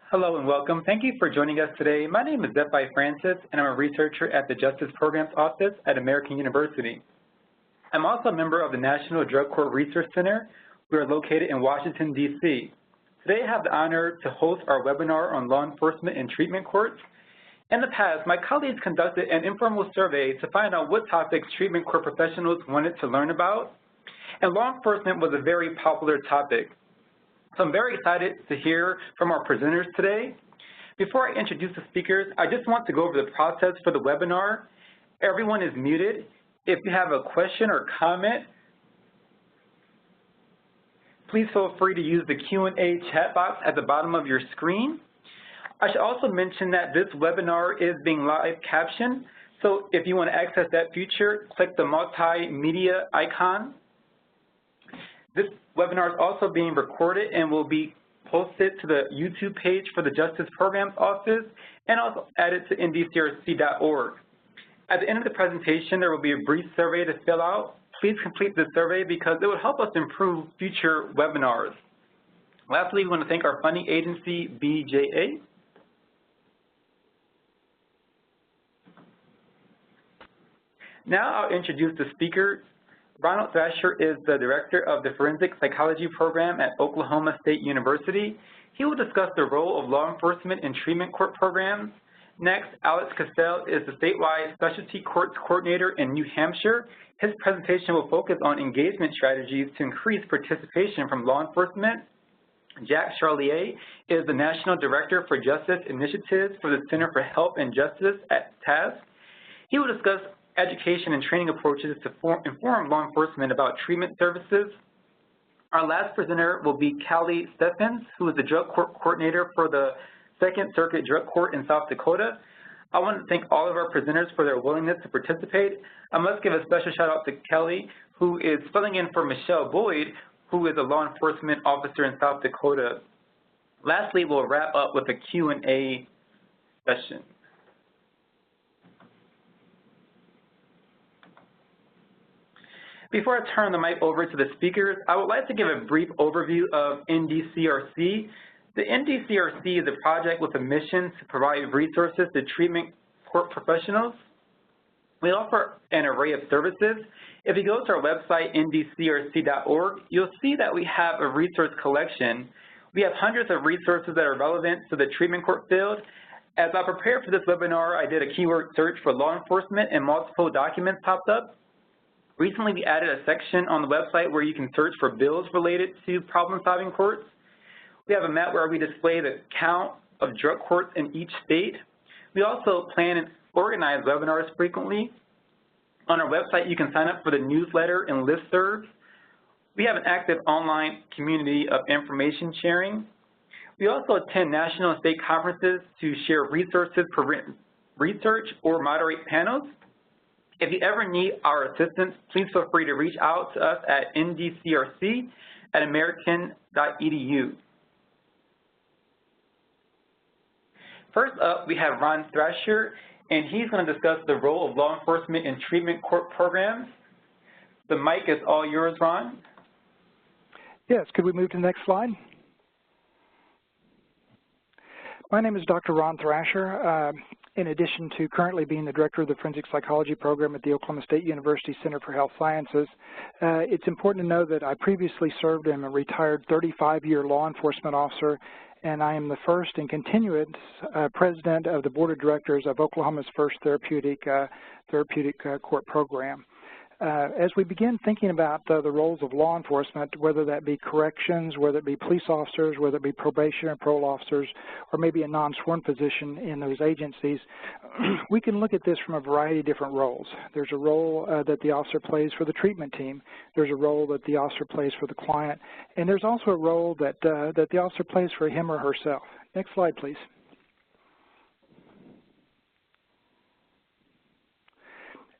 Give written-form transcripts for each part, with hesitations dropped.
Hello and welcome. Thank you for joining us today. My name is Zephi Francis, and I'm a researcher at the Justice Programs Office at American University. I'm also a member of the National Drug Court Research Center. We are located in Washington, D.C. Today I have the honor to host our webinar on law enforcement and treatment courts. In the past, my colleagues conducted an informal survey to find out what topics treatment court professionals wanted to learn about, and law enforcement was a very popular topic. So I'm very excited to hear from our presenters today. Before I introduce the speakers, I just want to go over the process for the webinar. Everyone is muted. If you have a question or comment, please feel free to use the Q&A chat box at the bottom of your screen. I should also mention that this webinar is being live captioned, so if you want to access that feature, click the multimedia icon. This webinar is also being recorded and will be posted to the YouTube page for the Justice Programs Office and also added to NDCRC.org. At the end of the presentation, there will be a brief survey to fill out. Please complete the survey because it will help us improve future webinars. Lastly, we want to thank our funding agency, BJA. Now I'll introduce the speaker. Ronald Thrasher is the Director of the Forensic Psychology Program at Oklahoma State University. He will discuss the role of law enforcement in treatment court programs. Next, Alex Cassell is the Statewide Specialty Courts Coordinator in New Hampshire. His presentation will focus on engagement strategies to increase participation from law enforcement. Jack Charlier is the National Director for Justice Initiatives for the Center for Health and Justice at TASC. He will discuss education and training approaches to inform law enforcement about treatment services. Our last presenter will be Callie Steffens, who is the Drug Court Coordinator for the Second Circuit Drug Court in South Dakota. I want to thank all of our presenters for their willingness to participate. I must give a special shout out to Kelly, who is filling in for Michelle Boyd, who is a law enforcement officer in South Dakota. Lastly, we'll wrap up with a Q&A session. Before I turn the mic over to the speakers, I would like to give a brief overview of NDCRC. The NDCRC is a project with a mission to provide resources to treatment court professionals. We offer an array of services. If you go to our website, ndcrc.org, you'll see that we have a resource collection. We have hundreds of resources that are relevant to the treatment court field. As I prepared for this webinar, I did a keyword search for law enforcement and multiple documents popped up. Recently, we added a section on the website where you can search for bills related to problem-solving courts. We have a map where we display the count of drug courts in each state. We also plan and organize webinars frequently. On our website, you can sign up for the newsletter and listservs. We have an active online community of information sharing. We also attend national and state conferences to share resources for research or moderate panels. If you ever need our assistance, please feel free to reach out to us at ndcrc@american.edu. First up, we have Ron Thrasher, and he's going to discuss the role of law enforcement in treatment court programs. The mic is all yours, Ron. Yes, could we move to the next slide? My name is Dr. Ron Thrasher. In addition to currently being the Director of the Forensic Psychology Program at the Oklahoma State University Center for Health Sciences, it's important to know that I previously served as a retired 35-year law enforcement officer, and I am the first and continuous President of the Board of Directors of Oklahoma's first therapeutic court program. As we begin thinking about the roles of law enforcement, whether that be corrections, whether it be police officers, whether it be probation or parole officers, or maybe a non-sworn position in those agencies, we can look at this from a variety of different roles. There's a role that the officer plays for the treatment team. There's a role that the officer plays for the client. And there's also a role that the officer plays for him or herself. Next slide, please.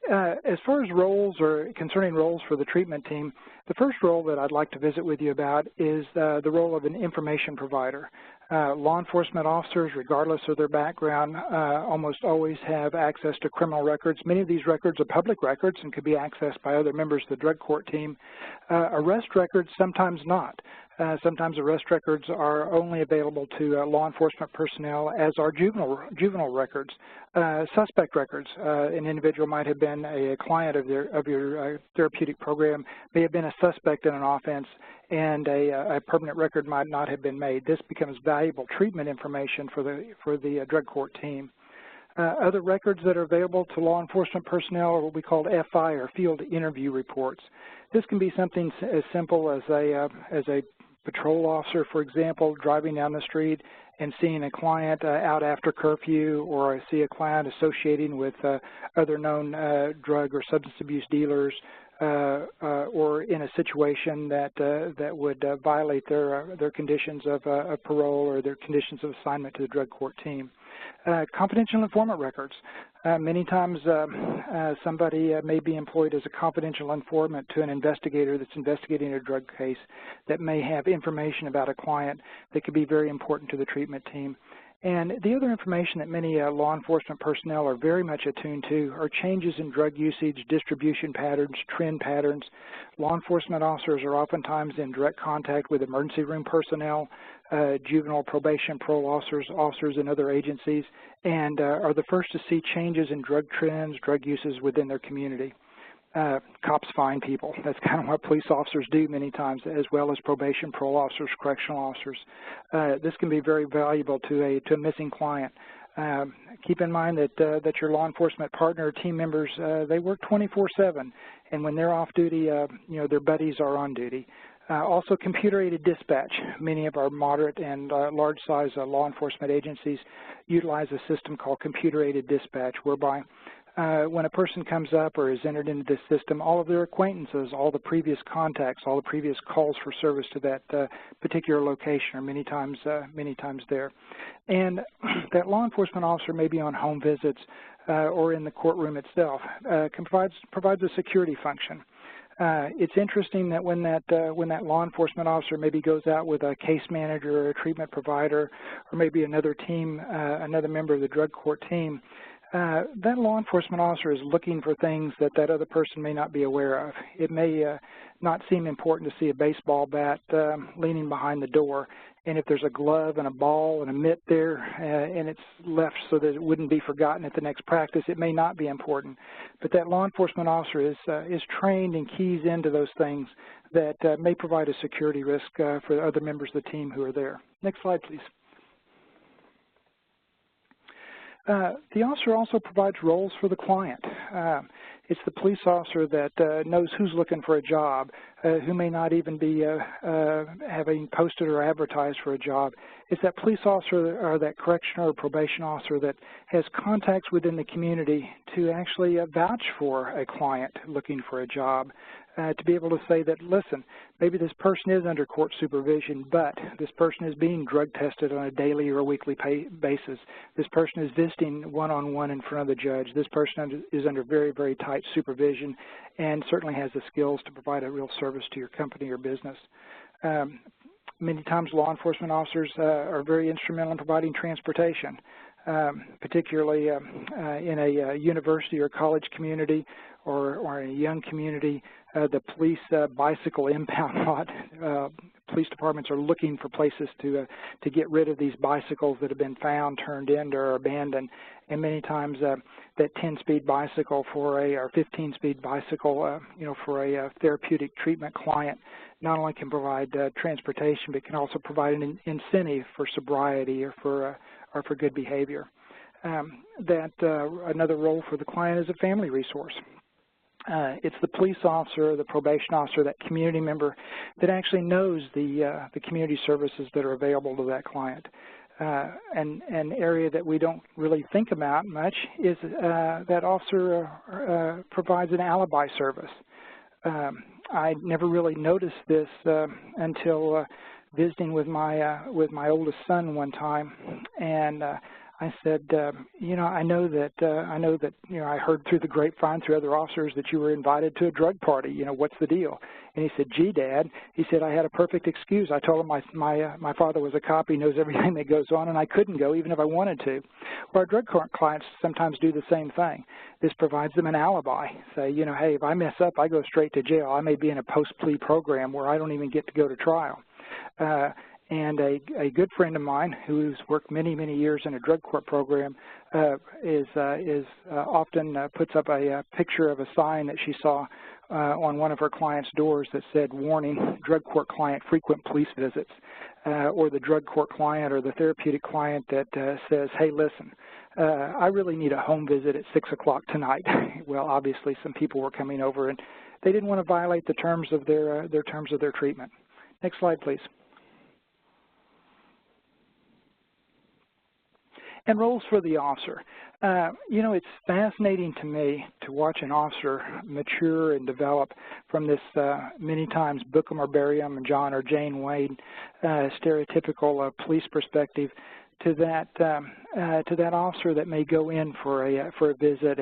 As far as roles or concerning roles for the treatment team, the first role that I'd like to visit with you about is the role of an information provider. Law enforcement officers, regardless of their background, almost always have access to criminal records. Many of these records are public records and could be accessed by other members of the drug court team. Arrest records, sometimes not. Sometimes arrest records are only available to law enforcement personnel, as are juvenile records. Suspect records, an individual might have been a client of your therapeutic program, may have been a suspect in an offense, and a permanent record might not have been made. This becomes valuable treatment information for the drug court team. Other records that are available to law enforcement personnel are what we call FI, or field interview reports. This can be something as simple as a patrol officer, for example, driving down the street and seeing a client out after curfew, or I see a client associating with other known drug or substance abuse dealers, or in a situation that would violate their conditions of parole or their conditions of assignment to the drug court team. Confidential informant records. Many times somebody may be employed as a confidential informant to an investigator that's investigating a drug case that may have information about a client that could be very important to the treatment team. And the other information that many law enforcement personnel are very much attuned to are changes in drug usage, distribution patterns, trend patterns. Law enforcement officers are oftentimes in direct contact with emergency room personnel, juvenile probation, parole officers in other agencies, and are the first to see changes in drug trends, drug uses within their community. Cops find people. That's kind of what police officers do many times, as well as probation, parole officers, correctional officers. This can be very valuable to a missing client. Keep in mind that your law enforcement partner or team members, they work 24/7, and when they're off duty, their buddies are on duty. Also, computer-aided dispatch. Many of our moderate and large-size law enforcement agencies utilize a system called computer-aided dispatch, whereby when a person comes up or is entered into this system, all of their acquaintances, all the previous contacts, all the previous calls for service to that particular location are many times there. And that law enforcement officer may be on home visits or in the courtroom itself, provides a security function. It's interesting that when that law enforcement officer maybe goes out with a case manager or a treatment provider, or maybe another member of the drug court team, that law enforcement officer is looking for things that other person may not be aware of. It may not seem important to see a baseball bat leaning behind the door, and if there's a glove and a ball and a mitt there and it's left so that it wouldn't be forgotten at the next practice, it may not be important. But that law enforcement officer is trained and keys into those things that may provide a security risk for other members of the team who are there. Next slide, please. The officer also provides roles for the client. It's the police officer that knows who's looking for a job, who may not even be having posted or advertised for a job. It's that police officer or that correctional or probation officer that has contacts within the community to actually vouch for a client looking for a job, to be able to say that, listen, maybe this person is under court supervision, but this person is being drug tested on a daily or a weekly basis. This person is visiting one-on-one in front of the judge. This person is under very, very tight supervision and certainly has the skills to provide a real service to your company or business. Many times law enforcement officers are very instrumental in providing transportation, particularly in a university or college community or in a young community. The police bicycle impound lot. Police departments are looking for places to get rid of these bicycles that have been found, turned in, or abandoned. And many times that 10-speed bicycle or 15-speed bicycle, for a therapeutic treatment client, not only can provide transportation, but can also provide an incentive for sobriety or for good behavior. Another role for the client is a family resource. It's the police officer, the probation officer, that community member that actually knows the community services that are available to that client. An area that we don't really think about much is that officer provides an alibi service. I never really noticed this until visiting with my oldest son one time, and I said, you know, I know that, you know, I heard through the grapevine through other officers that you were invited to a drug party. You know, what's the deal? And he said, gee, Dad, he said, I had a perfect excuse. I told him my father was a cop. He knows everything that goes on, and I couldn't go even if I wanted to. Well, our drug court clients sometimes do the same thing. This provides them an alibi. Say, you know, hey, if I mess up, I go straight to jail. I may be in a post-plea program where I don't even get to go to trial. And a good friend of mine who's worked many, many years in a drug court program often puts up a picture of a sign that she saw on one of her clients' doors that said, warning, drug court client, frequent police visits, or the drug court client or the therapeutic client that says, hey, listen, I really need a home visit at 6 o'clock tonight. Well, obviously some people were coming over and they didn't want to violate the terms of their treatment. Next slide, please. And roles for the officer. You know, it's fascinating to me to watch an officer mature and develop from this many times book 'em or bury 'em, John or Jane Wayne stereotypical police perspective to that officer that may go in for a visit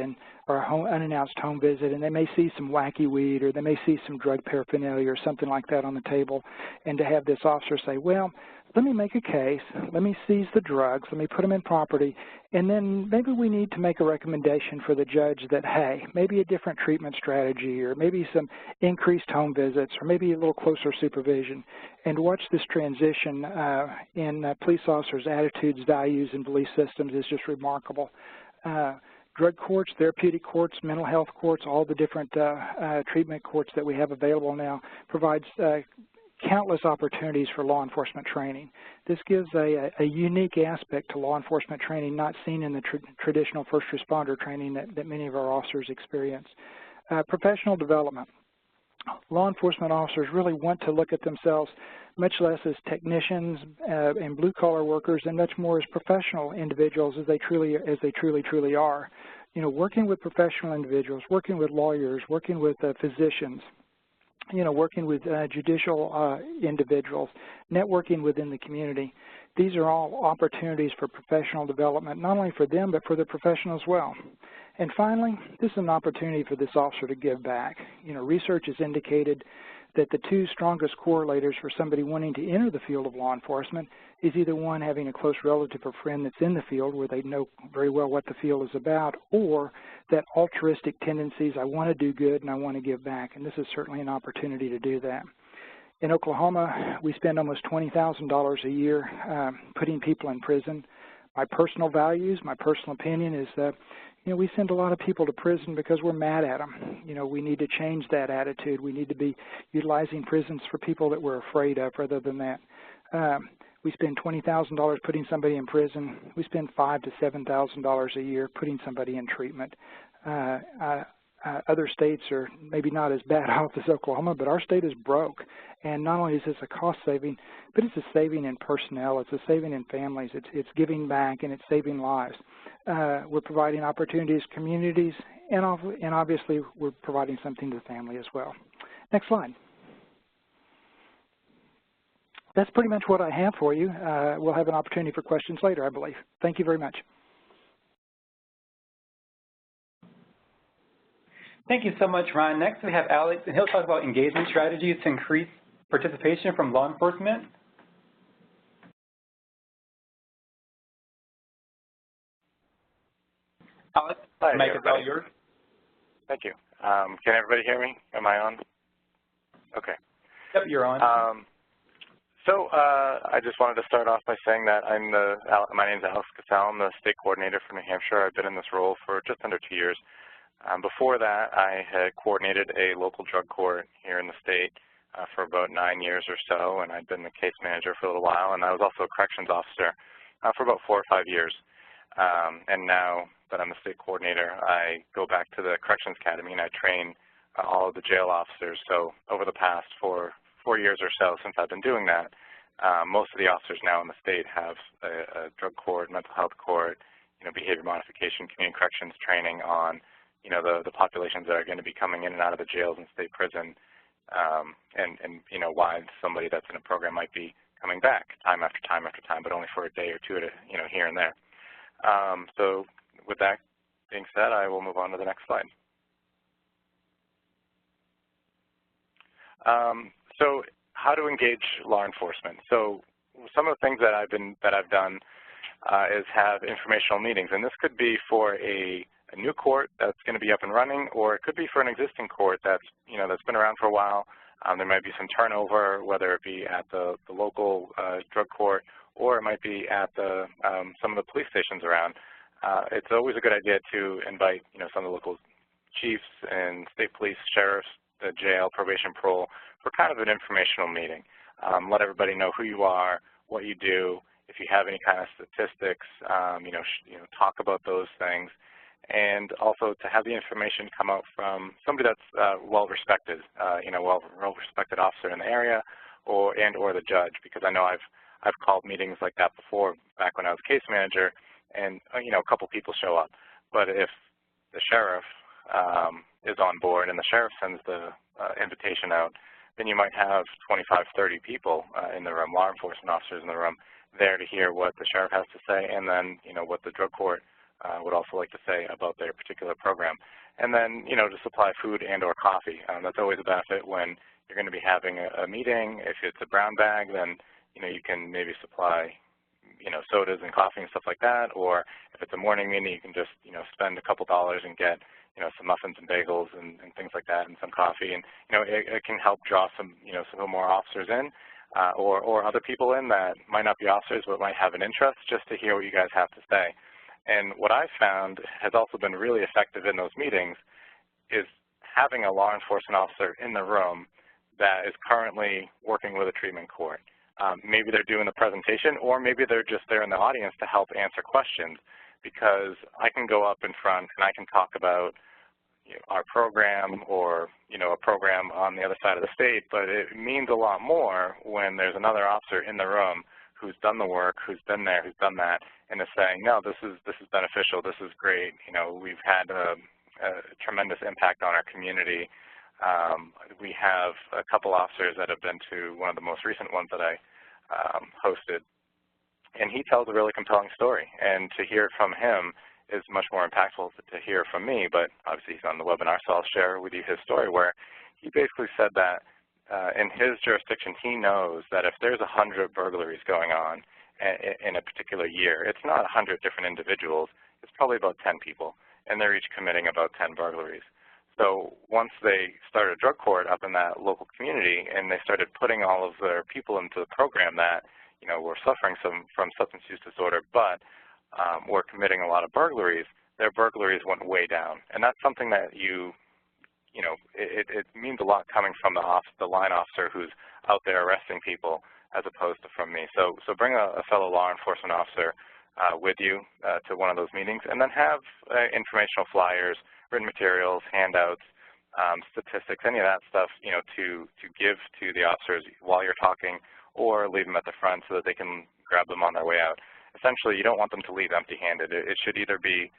or a unannounced home visit, and they may see some wacky weed or they may see some drug paraphernalia or something like that on the table, and to have this officer say, well, let me make a case, let me seize the drugs, let me put them in property, and then maybe we need to make a recommendation for the judge that, hey, maybe a different treatment strategy or maybe some increased home visits or maybe a little closer supervision, and watch this transition in police officers' attitudes, values, and belief systems is just remarkable. Drug courts, therapeutic courts, mental health courts, all the different treatment courts that we have available now provides countless opportunities for law enforcement training. This gives a unique aspect to law enforcement training not seen in the traditional first responder training that many of our officers experience. Professional development. Law enforcement officers really want to look at themselves much less as technicians and blue-collar workers and much more as professional individuals as they truly are. You know, working with professional individuals, working with lawyers, working with physicians, you know, working with judicial individuals, networking within the community. These are all opportunities for professional development, not only for them, but for the profession as well. And finally, this is an opportunity for this officer to give back. You know, research has indicated that the two strongest correlators for somebody wanting to enter the field of law enforcement is either one, having a close relative or friend that's in the field where they know very well what the field is about, or that altruistic tendencies, I want to do good and I want to give back, and this is certainly an opportunity to do that. In Oklahoma, we spend almost $20,000 a year putting people in prison. My personal values, my personal opinion is that, you know, we send a lot of people to prison because we're mad at them. You know, we need to change that attitude. We need to be utilizing prisons for people that we're afraid of rather than that. We spend $20,000 putting somebody in prison. We spend $5,000 to $7,000 a year putting somebody in treatment. Other states are maybe not as bad off as Oklahoma, but our state is broke. And not only is this a cost saving, but it's a saving in personnel, it's a saving in families, it's giving back, and it's saving lives. We're providing opportunities, communities, and obviously we're providing something to the family as well. Next slide. That's pretty much what I have for you. We'll have an opportunity for questions later, I believe. Thank you very much. Thank you so much, Ron. Next we have Alex, and he'll talk about engagement strategies to increase participation from law enforcement. Alex, hi, the mic is all yours. Thank you. Can everybody hear me? Am I on? Okay. Yep, you're on. I just wanted to start off by saying that my name is Alex Cassell. I'm the state coordinator for New Hampshire. I've been in this role for just under 2 years. Before that, I had coordinated a local drug court here in the state for about 9 years or so, and I'd been the case manager for a little while, and I was also a corrections officer for about 4 or 5 years. And now that I'm the state coordinator, I go back to the Corrections Academy and I train all of the jail officers. So over the past 4 years or so since I've been doing that, most of the officers now in the state have a drug court, mental health court, behavior modification, community corrections training on, the populations that are going to be coming in and out of the jails and state prison, and why somebody that's in a program might be coming back time after time after time, but only for a day or two at here and there. So with that being said, I will move on to the next slide. So how to engage law enforcement. So some of the things that I've done is have informational meetings, and this could be for a new court that's going to be up and running, or it could be for an existing court that's that's been around for a while. There might be some turnover, whether it be at the local drug court, or it might be at the some of the police stations around. It's always a good idea to invite some of the local chiefs and state police, sheriffs, the jail, probation, parole, for kind of an informational meeting. Let everybody know who you are, what you do. If you have any kind of statistics, talk about those things, and also to have the information come out from somebody that's well-respected, well-respected officer in the area, or the judge, because I know I've called meetings like that before, back when I was case manager, and a couple people show up. But if the sheriff is on board and the sheriff sends the invitation out, then you might have 25, 30 people in the room, law enforcement officers in the room, there to hear what the sheriff has to say, and then what the drug court would also like to say about their particular program. And then to supply food and or coffee. That's always a benefit when you're going to be having a meeting. If it's a brown bag, then you can maybe supply sodas and coffee and stuff like that. Or if it's a morning meeting, you can just spend a couple dollars and get some muffins and bagels and things like that, and some coffee, and it can help draw some some more officers in, or other people in that might not be officers but might have an interest, just to hear what you guys have to say. And what I've found has also been really effective in those meetings is having a law enforcement officer in the room that is currently working with a treatment court. Maybe they're doing the presentation, or maybe they're just there in the audience to help answer questions, because I can go up in front and I can talk about our program, or a program on the other side of the state, but it means a lot more when there's another officer in the room who's done the work, who's been there, who's done that, and is saying, no, this is beneficial, this is great, we've had a tremendous impact on our community. We have a couple officers that have been to one of the most recent ones that I hosted, and he tells a really compelling story, and to hear it from him is much more impactful to hear from me. But obviously he's on the webinar, so I'll share with you his story, where he basically said that in his jurisdiction, he knows that if there's 100 burglaries going on in a particular year, it's not 100 different individuals, it's probably about 10 people, and they're each committing about 10 burglaries. So once they started a drug court up in that local community, and they started putting all of their people into the program that were suffering from substance use disorder, but were committing a lot of burglaries, their burglaries went way down. And that's something that it means a lot coming from the line officer who's out there arresting people, as opposed to from me. So bring a fellow law enforcement officer with you to one of those meetings, and then have informational flyers, written materials, handouts, statistics, any of that stuff, to give to the officers while you're talking, or leave them at the front so that they can grab them on their way out. Essentially, you don't want them to leave empty-handed. It should either be,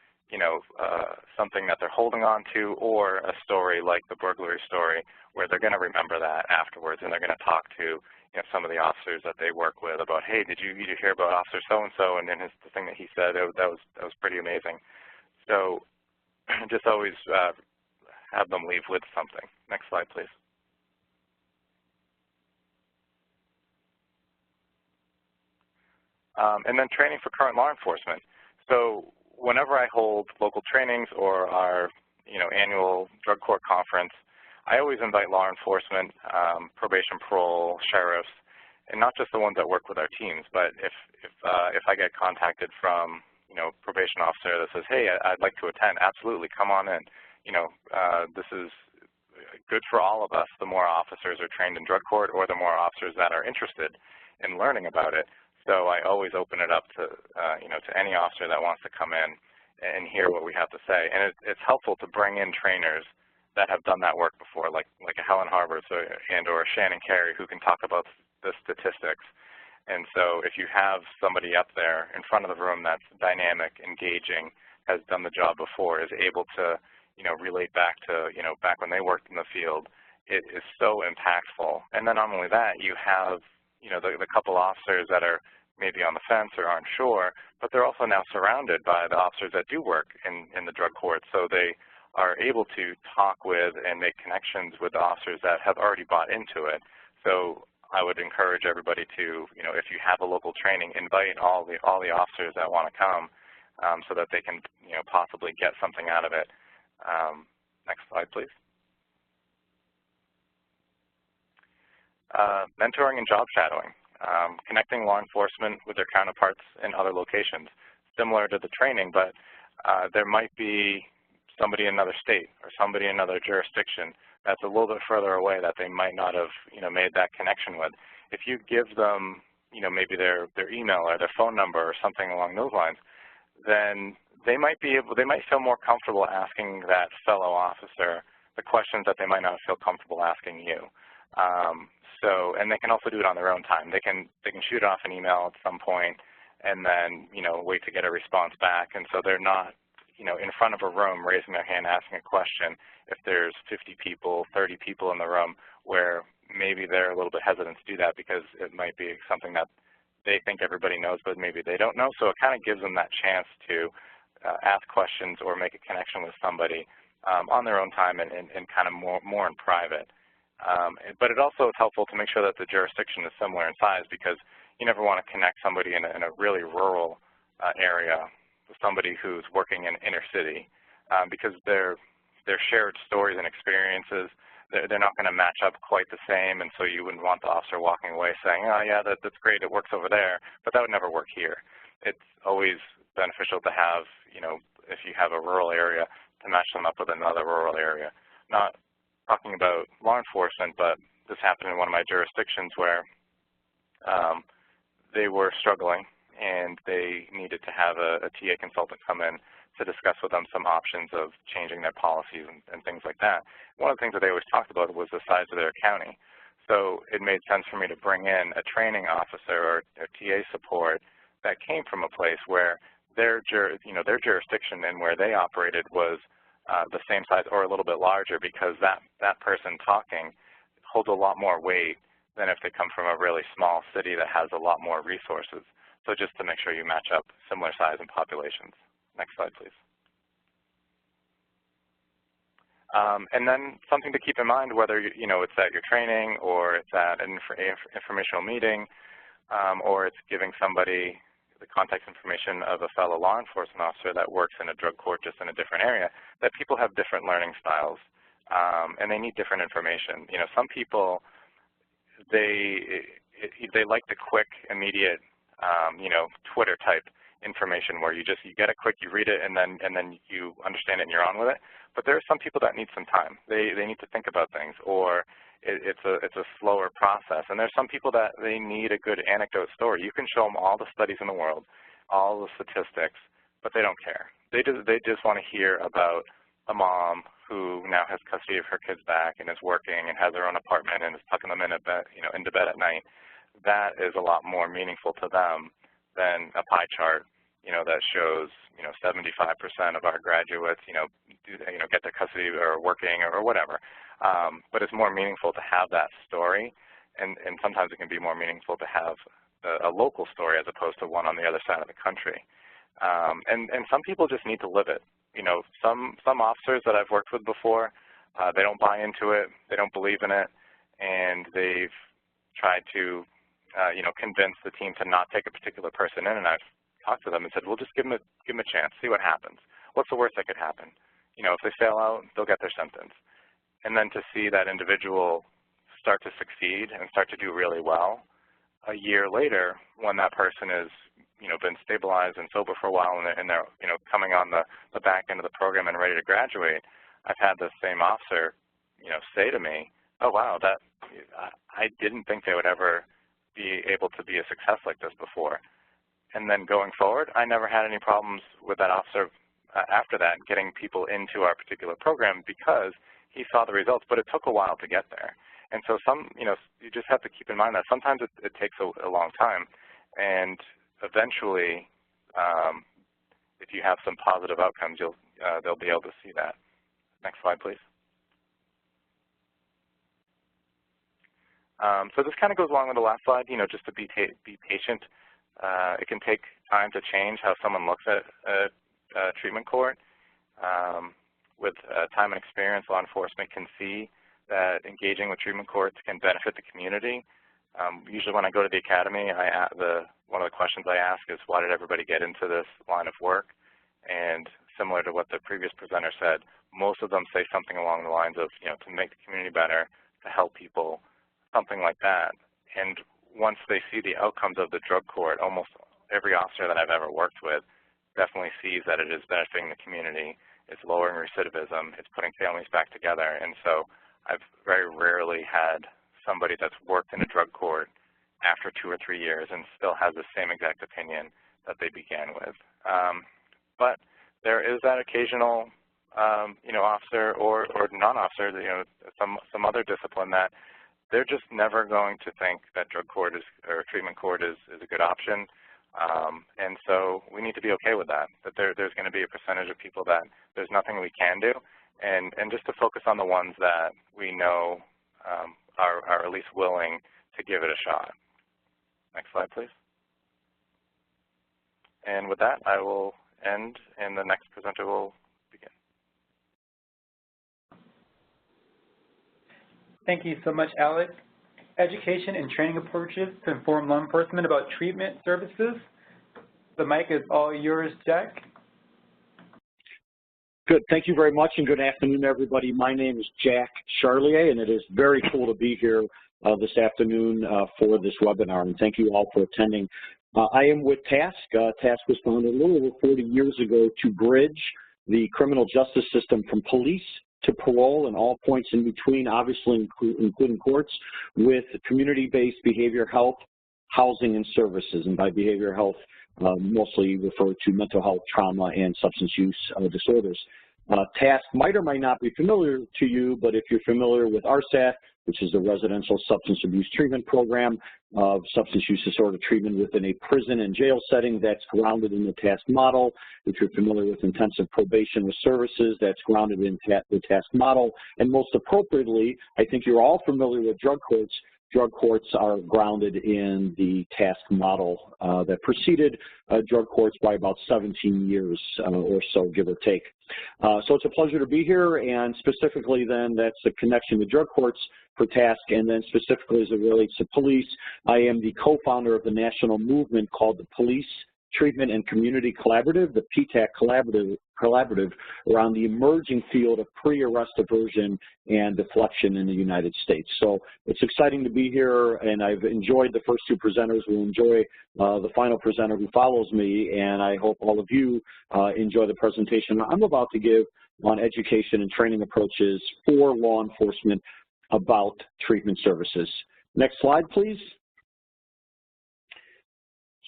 something that they're holding on to, or a story like the burglary story, where they're going to remember that afterwards, and they're going to talk to some of the officers that they work with about, hey, did you hear about Officer so-and-so, and then the thing that he said, that was pretty amazing. So just always have them leave with something. Next slide, please. And then training for current law enforcement. So whenever I hold local trainings or our annual drug court conference, I always invite law enforcement, probation, parole, sheriffs, and not just the ones that work with our teams, but if I get contacted from probation officer that says, hey, I'd like to attend, absolutely, come on in. This is good for all of us. The more officers are trained in drug court, or the more officers that are interested in learning about it. So I always open it up to to any officer that wants to come in and hear what we have to say. And it's helpful to bring in trainers that have done that work before, like a Helen Harbert or a Shannon Carey, who can talk about the statistics. And so if you have somebody up there in front of the room that's dynamic, engaging, has done the job before, is able to relate back to back when they worked in the field, it is so impactful. And then not only that, you have the couple officers that are maybe on the fence or aren't sure, but they're also now surrounded by the officers that do work in the drug court, so they are able to talk with and make connections with the officers that have already bought into it. So I would encourage everybody to, if you have a local training, invite all the officers that want to come so that they can, possibly get something out of it. Next slide, please. Mentoring and job shadowing, connecting law enforcement with their counterparts in other locations. Similar to the training, but there might be somebody in another state or somebody in another jurisdiction that's a little bit further away that they might not have, made that connection with. If you give them, maybe their email or their phone number or something along those lines, then they might feel more comfortable asking that fellow officer the questions that they might not feel comfortable asking you. And they can also do it on their own time. They can shoot off an email at some point and then, wait to get a response back. And so they're not, in front of a room raising their hand asking a question if there's 50 people, 30 people in the room, where maybe they're a little bit hesitant to do that because it might be something that they think everybody knows, but maybe they don't know. So it kind of gives them that chance to ask questions or make a connection with somebody on their own time and kind of more in private. But it also is helpful to make sure that the jurisdiction is similar in size, because you never want to connect somebody in a really rural area with somebody who's working in inner city, because their shared stories and experiences, they're not going to match up quite the same, and so you wouldn't want the officer walking away saying, oh yeah, that's great, it works over there, but that would never work here. It's always beneficial to have, if you have a rural area, to match them up with another rural area. Not talking about law enforcement, but this happened in one of my jurisdictions where they were struggling and they needed to have a TA consultant come in to discuss with them some options of changing their policies and things like that. One of the things that they always talked about was the size of their county. So it made sense for me to bring in a training officer or TA support that came from a place where their jurisdiction and where they operated was the same size or a little bit larger, because that person talking holds a lot more weight than if they come from a really small city that has a lot more resources. So just to make sure you match up similar size and populations. Next slide, please. And then something to keep in mind, whether it's at your training or it's at an informational meeting, or it's giving somebody the contact information of a fellow law enforcement officer that works in a drug court just in a different area, that people have different learning styles, and they need different information. Some people, they like the quick, immediate, Twitter type information where you get it quick, you read it, and then you understand it and you're on with it. But there are some people that need some time. They need to think about things, or it's a slower process. And there's some people that they need a good anecdote story. You can show them all the studies in the world, all the statistics, but they don't care. They just want to hear about a mom who now has custody of her kids back and is working and has her own apartment and is tucking them into bed at night. That is a lot more meaningful to them than a pie chart, that shows, 75% of our graduates, get their custody or working or whatever. But it's more meaningful to have that story, and sometimes it can be more meaningful to have a local story as opposed to one on the other side of the country. And some people just need to live it. Some officers that I've worked with before, they don't buy into it, they don't believe in it, and they've tried to convince the team to not take a particular person in, and I've talked to them and said, well, just give them a chance, see what happens. What's the worst that could happen? If they fail out, they'll get their sentence. And then to see that individual start to succeed and start to do really well, a year later, when that person is, been stabilized and sober for a while and they're, coming on the back end of the program and ready to graduate, I've had the same officer, say to me, oh, wow, I didn't think they would ever be able to be a success like this before. And then going forward, I never had any problems with that officer after that getting people into our particular program because he saw the results, but it took a while to get there. And so you just have to keep in mind that sometimes it takes a long time, and eventually, if you have some positive outcomes, they'll be able to see that. Next slide, please. So this kind of goes along with the last slide, just to be patient. it can take time to change how someone looks at a treatment court. With time and experience, law enforcement can see that engaging with treatment courts can benefit the community. Usually when I go to the academy, one of the questions I ask is, why did everybody get into this line of work? And similar to what the previous presenter said, most of them say something along the lines of, to make the community better, to help people, something like that. And once they see the outcomes of the drug court, almost every officer that I've ever worked with definitely sees that it is benefiting the community. It's lowering recidivism. It's putting families back together. And so I've very rarely had somebody that's worked in a drug court after 2 or 3 years and still has the same exact opinion that they began with. But there is that occasional, officer or non-officer, some other discipline that they're just never going to think that drug court or treatment court is a good option. And so we need to be okay with that, there's going to be a percentage of people that there's nothing we can do, and just to focus on the ones that we know are at least willing to give it a shot. Next slide, please. And with that, I will end, and the next presenter will begin. Thank you so much, Alex. Education and training approaches to inform law enforcement about treatment services. The mic is all yours, Jack. Good. Thank you very much, and good afternoon, everybody. My name is Jack Charlier, and it is very cool to be here this afternoon for this webinar, and thank you all for attending. I am with TASC. TASC was founded a little over 40 years ago to bridge the criminal justice system from police to parole and all points in between, obviously including courts, with community-based behavioral health, housing, and services. And by behavioral health, mostly referred to mental health, trauma, and substance use disorders. TASC might or might not be familiar to you, but if you're familiar with RSAT, which is a residential substance abuse treatment program of substance use disorder treatment within a prison and jail setting, that's grounded in the TASC model. If you're familiar with intensive probation with services, that's grounded in the TASC model. And most appropriately, I think you're all familiar with drug courts. Drug courts are grounded in the TASC model that preceded drug courts by about 17 years or so, give or take. So it's a pleasure to be here, and specifically then that's a connection to drug courts for TASC, and then specifically as it relates to police, I am the co-founder of the national movement called the Police Treatment and Community Collaborative, the PTAC collaborative around the emerging field of pre-arrest diversion and deflection in the United States. So it's exciting to be here, and I've enjoyed the first 2 presenters. We'll enjoy the final presenter who follows me, and I hope all of you enjoy the presentation I'm about to give on education and training approaches for law enforcement about treatment services. Next slide, please.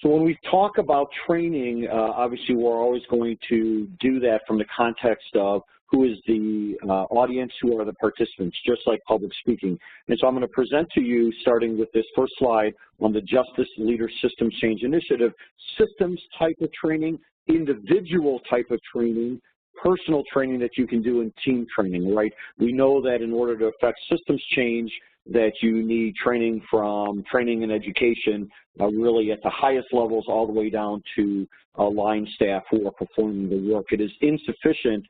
So when we talk about training, obviously we're always going to do that from the context of who is the audience, who are the participants, just like public speaking. And so I'm going to present to you, starting with this first slide, on the Justice Leader Systems Change Initiative, systems type of training, individual type of training, personal training that you can do, in team training, right? We know that in order to affect systems change, that you need training from training and education really at the highest levels all the way down to line staff who are performing the work. It is insufficient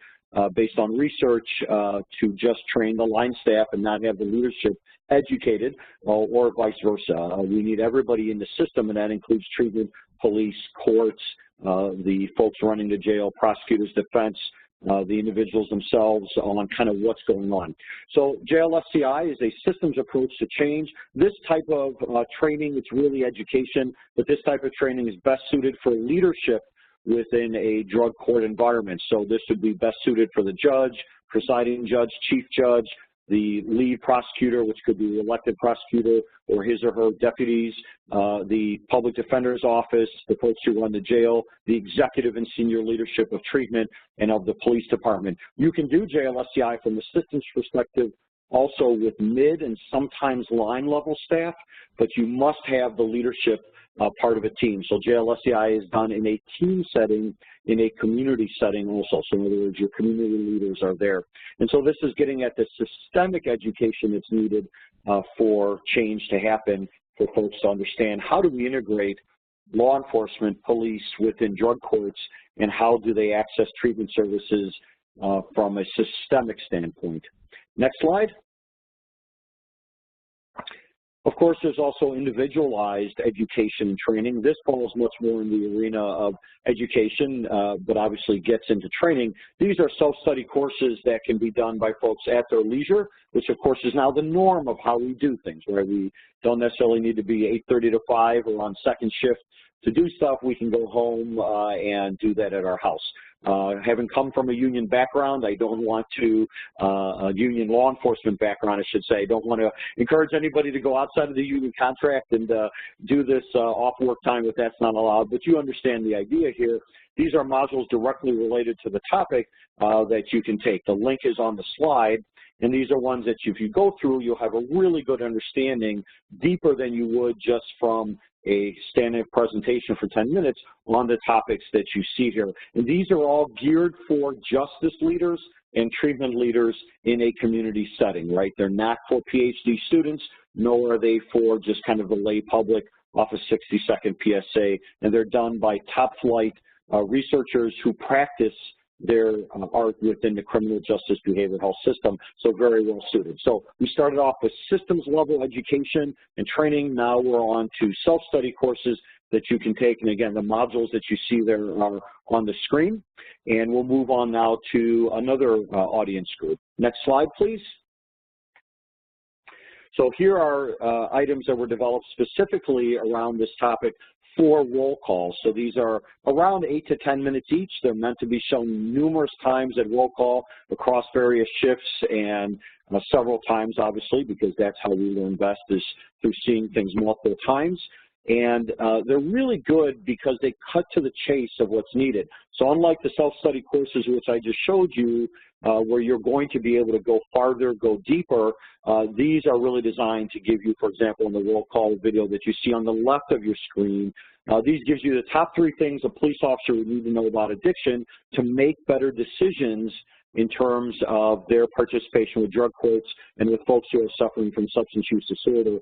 based on research to just train the line staff and not have the leadership educated or vice versa. We need everybody in the system, and that includes treatment, police, courts, the folks running the jail, prosecutors, defense, the individuals themselves on kind of what's going on. So JLSCI is a systems approach to change. This type of training, it's really education, but this type of training is best suited for leadership within a drug court environment. So this would be best suited for the judge, presiding judge, chief judge, the lead prosecutor, which could be the elected prosecutor or his or her deputies, the public defender's office, the folks who run the jail, the executive and senior leadership of treatment, and of the police department. You can do JLSCI from a systems perspective also with mid and sometimes line level staff, but you must have the leadership part of a team. So JLSCI is done in a team setting, in a community setting also. So in other words, your community leaders are there. And so this is getting at the systemic education that's needed for change to happen, for folks to understand how do we integrate law enforcement, police within drug courts, and how do they access treatment services from a systemic standpoint. Next slide. Of course, there's also individualized education and training. This falls much more in the arena of education, but obviously gets into training. These are self-study courses that can be done by folks at their leisure, which of course is now the norm of how we do things, right? We don't necessarily need to be 8:30 to 5 or on second shift to do stuff. We can go home and do that at our house. Having come from a union background, I don't want to, a union law enforcement background, I should say, I don't want to encourage anybody to go outside of the union contract and do this off work time if that's not allowed, but you understand the idea here. These are modules directly related to the topic that you can take. The link is on the slide, and these are ones that if you go through, you'll have a really good understanding, deeper than you would just from a standing presentation for 10 minutes on the topics that you see here. And these are all geared for justice leaders and treatment leaders in a community setting, right? They're not for PhD students, nor are they for just kind of the lay public off a 60-second PSA, and they're done by top-flight researchers who practice their art within the criminal justice behavioral health system, so very well suited. So we started off with systems level education and training. Now we're on to self-study courses that you can take, and again, the modules that you see there are on the screen. And we'll move on now to another audience group. Next slide, please. So here are items that were developed specifically around this topic for roll calls. So these are around 8 to 10 minutes each. They're meant to be shown numerous times at roll call across various shifts and several times, obviously, because that's how we learn best, is through seeing things multiple times. And they're really good because they cut to the chase of what's needed. So unlike the self-study courses, which I just showed you, where you're going to be able to go farther, go deeper, these are really designed to give you, for example, in the roll call video that you see on the left of your screen, these gives you the top 3 things a police officer would need to know about addiction to make better decisions in terms of their participation with drug courts and with folks who are suffering from substance use disorder,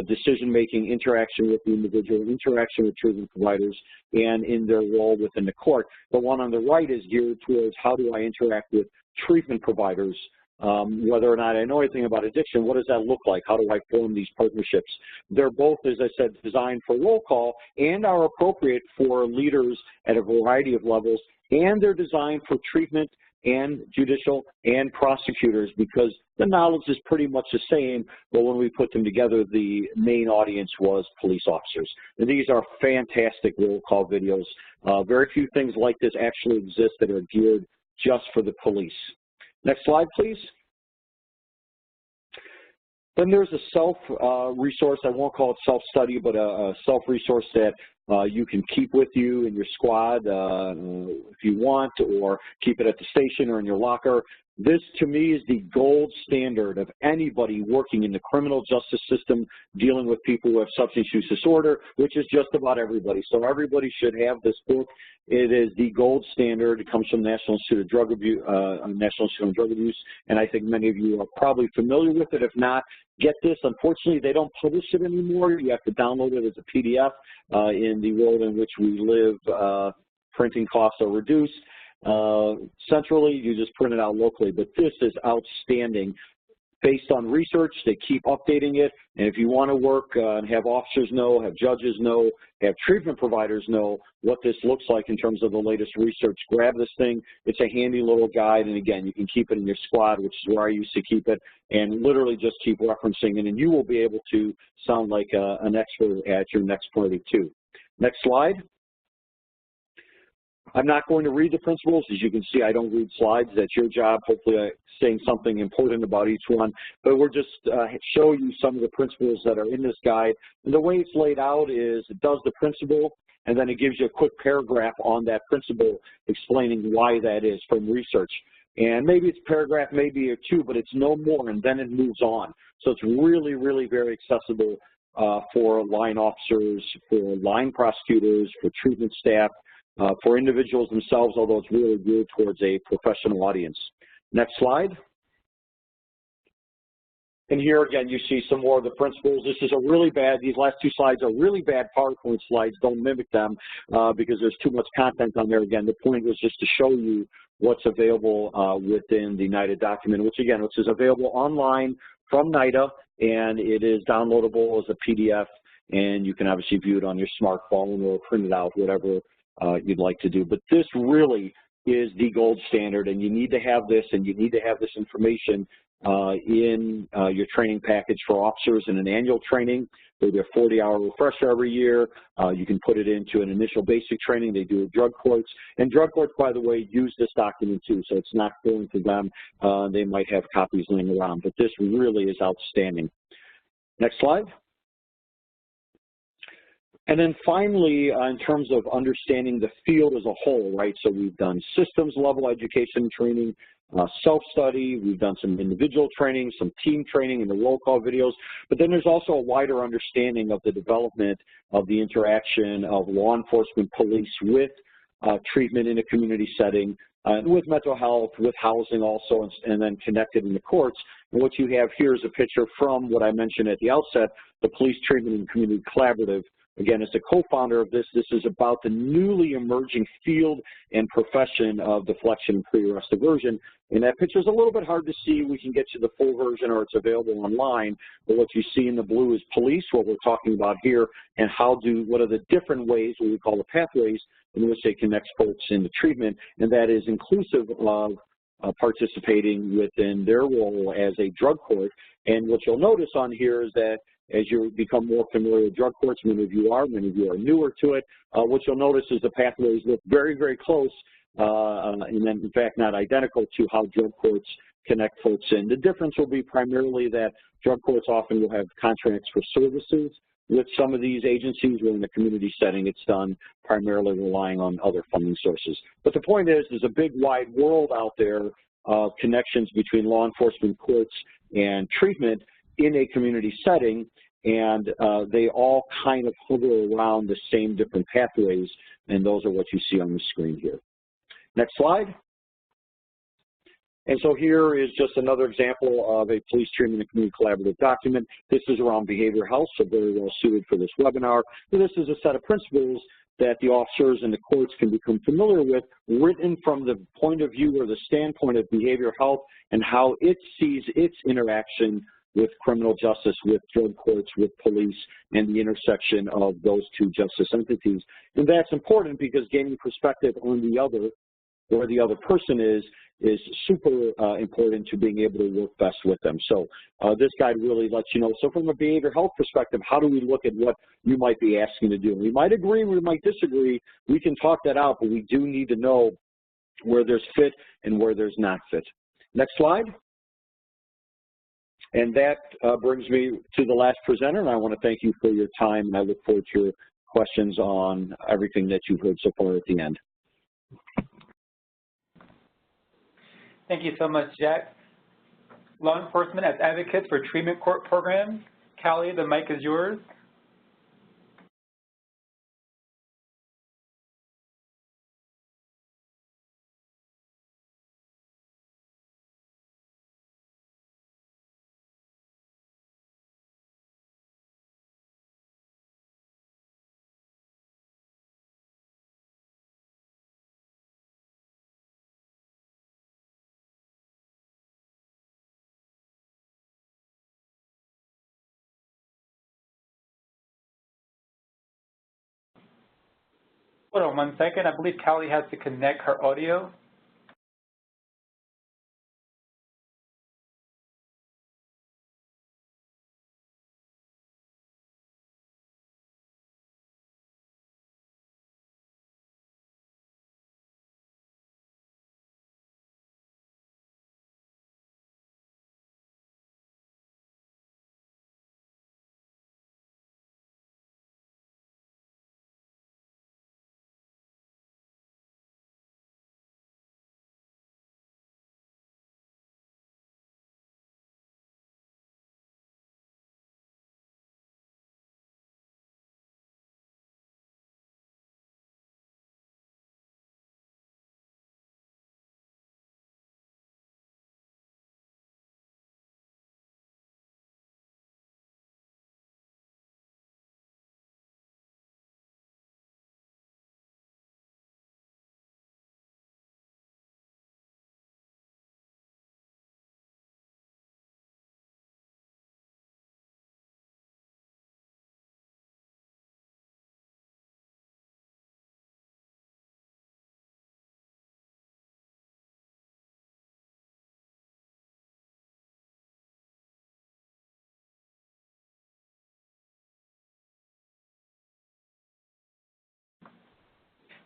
decision-making, interaction with the individual, interaction with treatment providers, and in their role within the court. The one on the right is geared towards how do I interact with treatment providers, whether or not I know anything about addiction, what does that look like? How do I form these partnerships? They're both, as I said, designed for roll call and are appropriate for leaders at a variety of levels, and they're designed for treatment and judicial and prosecutors because the knowledge is pretty much the same, but when we put them together, the main audience was police officers. And these are fantastic roll call videos. Very few things like this actually exist that are geared just for the police. Next slide, please. Then there's a self-resource, I won't call it self-study, but a self-resource that you can keep with you in your squad if you want, or keep it at the station or in your locker. This, to me, is the gold standard of anybody working in the criminal justice system dealing with people who have substance use disorder, which is just about everybody. So everybody should have this book. It is the gold standard. It comes from the National Institute of Drug Abuse, and I think many of you are probably familiar with it. If not, get this. Unfortunately, they don't publish it anymore. You have to download it as a PDF. In the world in which we live, printing costs are reduced. Centrally, you just print it out locally, but this is outstanding. Based on research, they keep updating it, and if you want to work and have officers know, have judges know, have treatment providers know what this looks like in terms of the latest research, grab this thing. It's a handy little guide, and again, you can keep it in your squad, which is where I used to keep it, and literally just keep referencing it, and you will be able to sound like an expert at your next party too. Next slide. I'm not going to read the principles. As you can see, I don't read slides. That's your job. Hopefully I'm saying something important about each one. But we're just show you some of the principles that are in this guide. And the way it's laid out is it does the principle, and then it gives you a quick paragraph on that principle explaining why that is from research. And maybe it's a paragraph, maybe or two, but it's no more, and then it moves on. So it's really, really very accessible for line officers, for line prosecutors, for treatment staff, for individuals themselves, although it's really geared towards a professional audience. Next slide. And here again, you see some more of the principles. This is a really bad, these last two slides are really bad PowerPoint slides. Don't mimic them because there's too much content on there. Again, the point was just to show you what's available within the NIDA document, which is available online from NIDA, and it is downloadable as a PDF, and you can obviously view it on your smartphone or print it out, whatever you'd like to do. But this really is the gold standard, and you need to have this, and you need to have this information in your training package for officers in an annual training. They do a 40-hour refresher every year. You can put it into an initial basic training. They do drug courts. And drug courts, by the way, use this document too, so it's not foreign to them. They might have copies laying around, but this really is outstanding. Next slide. And then finally, in terms of understanding the field as a whole, right, so we've done systems level education training, self-study, we've done some individual training, some team training in the roll call videos, but then there's also a wider understanding of the development of the interaction of law enforcement, police with treatment in a community setting, with mental health, with housing also, and then connected in the courts. And what you have here is a picture from what I mentioned at the outset, the Police Treatment and Community Collaborative. Again, as the co-founder of this, this is about the newly emerging field and profession of deflection and pre-arrest diversion. And that picture is a little bit hard to see. We can get you the full version or it's available online. But what you see in the blue is police, what we're talking about here, and what are the different ways, what we call the pathways, in which they connect folks into treatment. And that is inclusive of participating within their role as a drug court. And what you'll notice on here is that as you become more familiar with drug courts, many of you are newer to it, what you'll notice is the pathways look very, very close, and then in fact not identical to how drug courts connect folks in. The difference will be primarily that drug courts often will have contracts for services with some of these agencies, where in the community setting it's done primarily relying on other funding sources. But the point is, there's a big wide world out there of connections between law enforcement, courts, and treatment in a community setting, and they all kind of hover around the same different pathways, and those are what you see on the screen here. Next slide. And so here is just another example of a police treatment and community collaborative document. This is around behavioral health, so very well suited for this webinar. So this is a set of principles that the officers and the courts can become familiar with, written from the point of view or the standpoint of behavioral health and how it sees its interaction with criminal justice, with drug courts, with police, and the intersection of those two justice entities. And that's important because gaining perspective on the other, where the other person is super important to being able to work best with them. So this guide really lets you know. So from a behavioral health perspective, how do we look at what you might be asking to do? We might agree, we might disagree. We can talk that out, but we do need to know where there's fit and where there's not fit. Next slide. And that brings me to the last presenter, and I want to thank you for your time, and I look forward to your questions on everything that you've heard so far at the end. Thank you so much, Jack. Law enforcement as advocates for treatment court programs. Callie, the mic is yours. Hold on 1 second. I believe Callie has to connect her audio.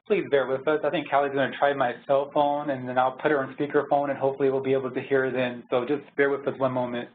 Please bear with us. I think Callie's going to try my cell phone, and then I'll put her on speakerphone, and hopefully we'll be able to hear her then. So just bear with us one moment.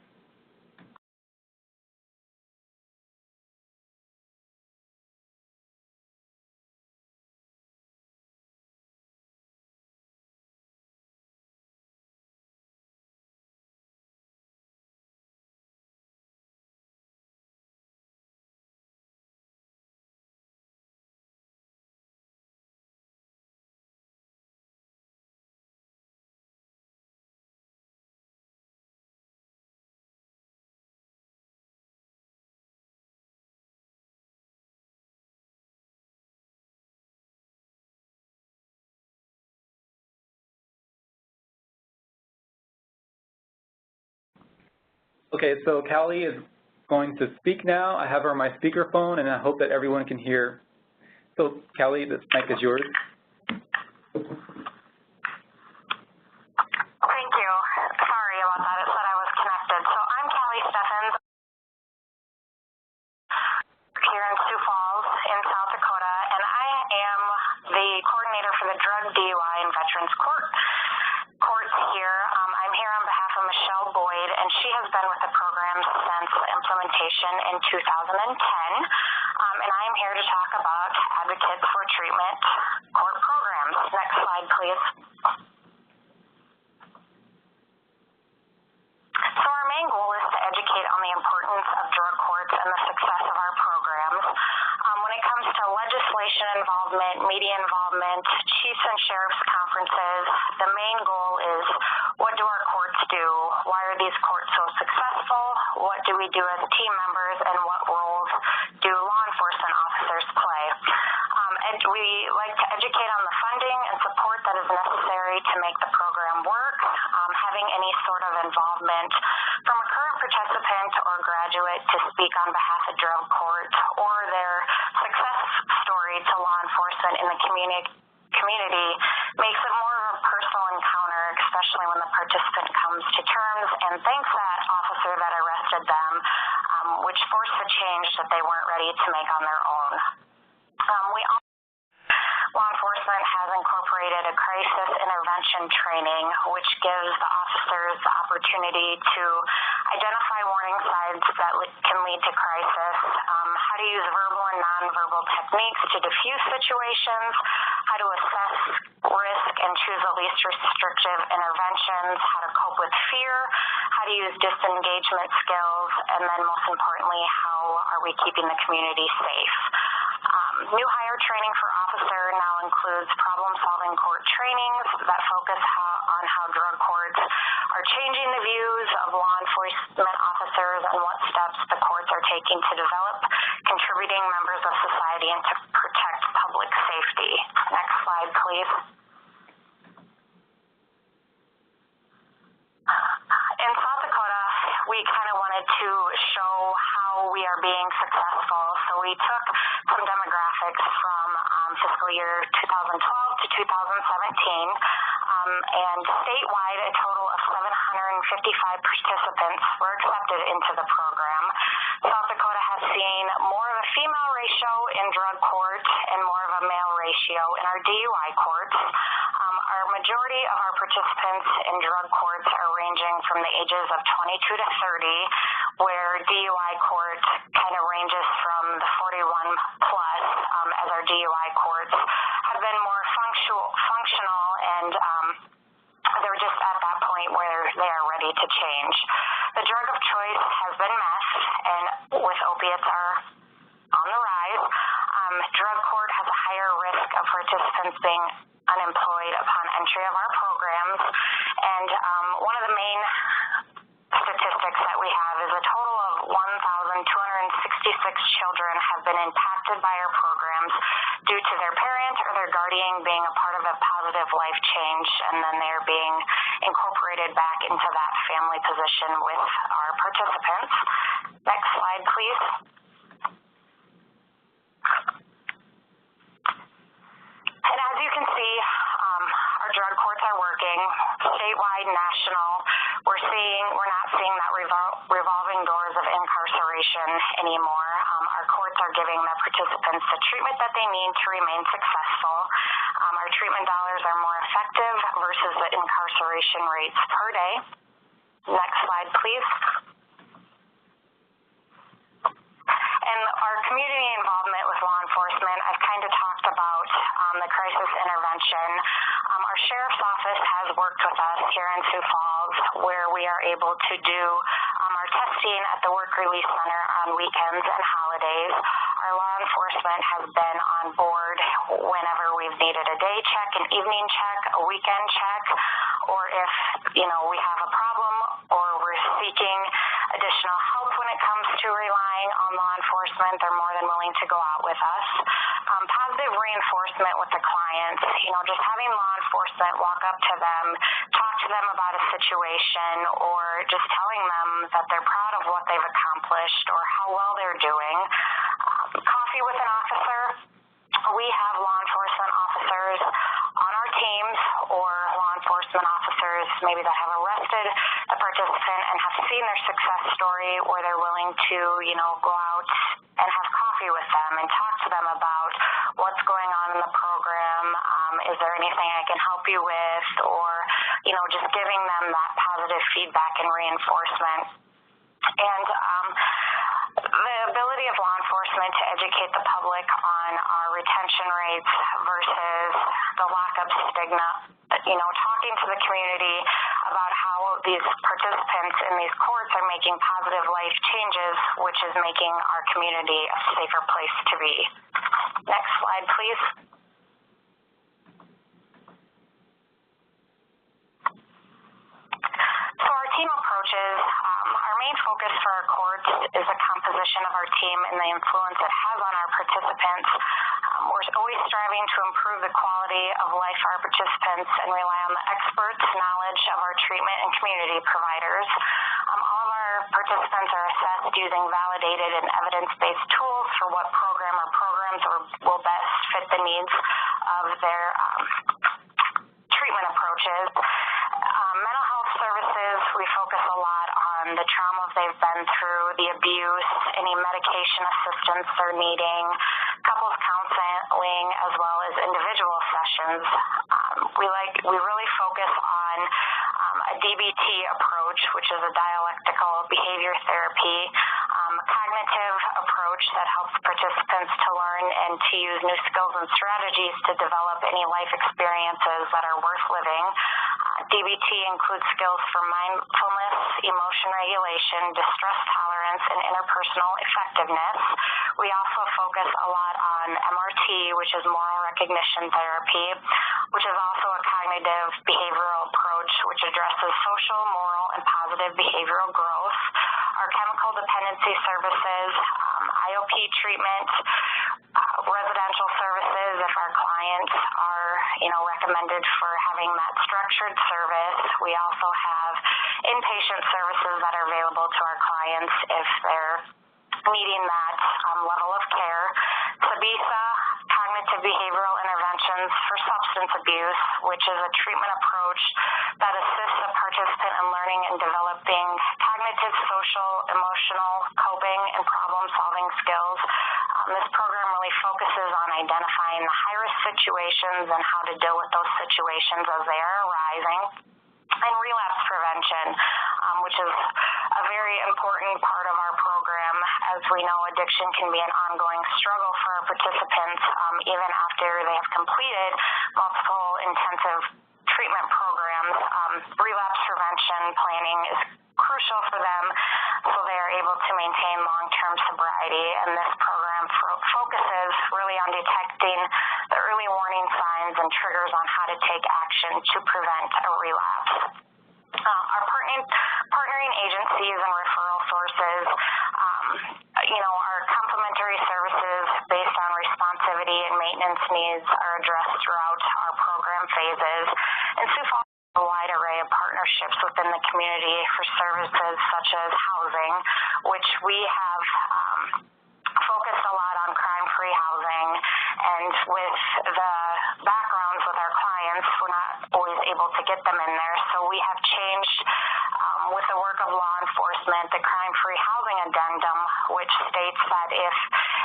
Okay, so Callie is going to speak now. I have her on my speakerphone, and I hope that everyone can hear. So, Callie, this mic is yours. Thank you. Sorry about that. It said I was connected. So I'm Callie Steffens here in Sioux Falls in South Dakota, and I am the coordinator for the Drug, DUI, and Veterans Courts here. I'm here on behalf of Michelle Boyd, and she has been with the program since implementation in 2010. And I am here to talk about Advocates for Treatment court programs. Next slide, please. So our main goal is to educate on the importance of drug courts and the success of our programs. When it comes to legislation involvement, media involvement, chiefs and sheriffs conferences, the main goal is what do our courts do? Why are these courts so successful? What do we do as team members, and what roles do law enforcement officers play? And we like to educate on the funding and support that is necessary to make the program work. Having any sort of involvement from a current participant or graduate to speak on behalf of drug court or their success story to law enforcement in the community makes it more of a personal encounter, especially when the participant comes to terms and thanks that officer that arrested them, which forced the change that they weren't ready to make on their own. Law enforcement has incorporated a crisis intervention training, which gives the officers the opportunity to identify warning signs that can lead to crisis, how to use verbal and nonverbal techniques to diffuse situations, how to assess risk and choose the least restrictive interventions, how to cope with fear, how to use disengagement skills, and then most importantly, how are we keeping the community safe. New hire training for officer now includes problem-solving court trainings that focus on how drug courts are changing the views of law enforcement officers and what steps the courts are taking to develop contributing members of society and to protect public safety. Next slide, please. In South Dakota, we kind of wanted to show how we are being successful. So we took some demographics from fiscal year 2012 to 2017, and statewide, a total of 755 participants were accepted into the program. South Dakota has seen more of a female ratio in drug court and more of a male ratio in our DUI courts. Our majority of our participants in drug courts are ranging from the ages of 22 to 30, where DUI court kind of ranges from the 41 plus, as our DUI courts have been more functional and they're just at that point where they are ready to change. The drug of choice has been meth, and with opiates are on the rise. Drug court has a higher risk of participants being unemployed upon entry of our programs, and one of the main statistics that we have is a total of 1,266 children have been impacted by our programs due to their parent or their guardian being a part of a positive life change, and then they're being incorporated back into that family position with our participants. Next slide, please. And as you can see, our drug courts are working statewide, national. We're not seeing that revolving doors of incarceration anymore. Our courts are giving the participants the treatment that they need to remain successful. our treatment dollars are more effective versus the incarceration rates per day. Next slide, please. And our community involvement with law enforcement, I've kind of talked about the crisis intervention. Our sheriff's office has worked with us here in Sioux Falls, where we are able to do our testing at the Work Release Center on weekends and holidays. Our law enforcement has been on board whenever we've needed a day check, an evening check, a weekend check, or if, we have a problem or we're seeking additional help when it comes to relying on law enforcement, they're more than willing to go out with us. Positive reinforcement with the clients, just having law enforcement walk up to them, talk to them about a situation, or just telling them that they're proud of what they've accomplished or how well they're doing. Coffee with an officer. We have law enforcement officers on our teams or law enforcement officers maybe that have arrested a participant and have seen their success story where they're willing to, go out and have coffee with them and talk to them about what's going on in the program, is there anything I can help you with, or, just giving them that positive feedback and reinforcement. And the ability of law enforcement to educate the public on our retention rates versus the lockup stigma, talking to the community about how these participants in these courts are making positive life changes, which is making our community a safer place to be. Next slide, please. So our team approaches, our main focus for our courts is the composition of our team and the influence it has on our participants. We're always striving to improve the quality of life for our participants and rely on the experts' knowledge of our treatment and community providers. All of our participants are assessed using validated and evidence-based tools for what program or programs will best fit the needs of their treatment approaches. Mental health services, we focus a lot on the trauma they've been through, the abuse, any medication assistance they're needing, couples counseling, as well as individual sessions. We really focus on a DBT approach, which is a dialectical behavior therapy, cognitive approach that helps participants to learn and to use new skills and strategies to develop any life experiences that are worth living. DBT includes skills for mindfulness, emotion regulation, distress tolerance, and interpersonal effectiveness. We also focus a lot on MRT, which is moral recognition therapy, which is also a cognitive behavioral approach which addresses social, moral, and positive behavioral growth. Our chemical dependency services, IOP treatment, residential services if our clients are, recommended for having that structured service. We also have inpatient services that are available to our clients if they're needing that level of care. SABISA, cognitive behavioral interventions for substance abuse, which is a treatment approach that assists a participant in learning and developing cognitive, social, emotional, coping, and problem-solving skills. This program really focuses on identifying the high-risk situations and how to deal with those situations as they are arising. And relapse prevention, which is a very important part of our program. As we know, addiction can be an ongoing struggle for our participants even after they have completed multiple intensive treatment programs. Relapse prevention planning is crucial for them so they are able to maintain long-term sobriety, and this program focuses really on detecting the early warning signs and triggers on how to take action to prevent a relapse. Our partnering agencies and referral sources, our complementary services based on responsivity and maintenance needs are addressed throughout our program phases. And Sioux Falls has a wide array of partnerships within the community for services such as housing, which we have focused a lot on crime-free housing, and with the backgrounds with our clients, we're not always able to get them in there, so we have changed with the work of law enforcement, the crime-free housing addendum, which states that if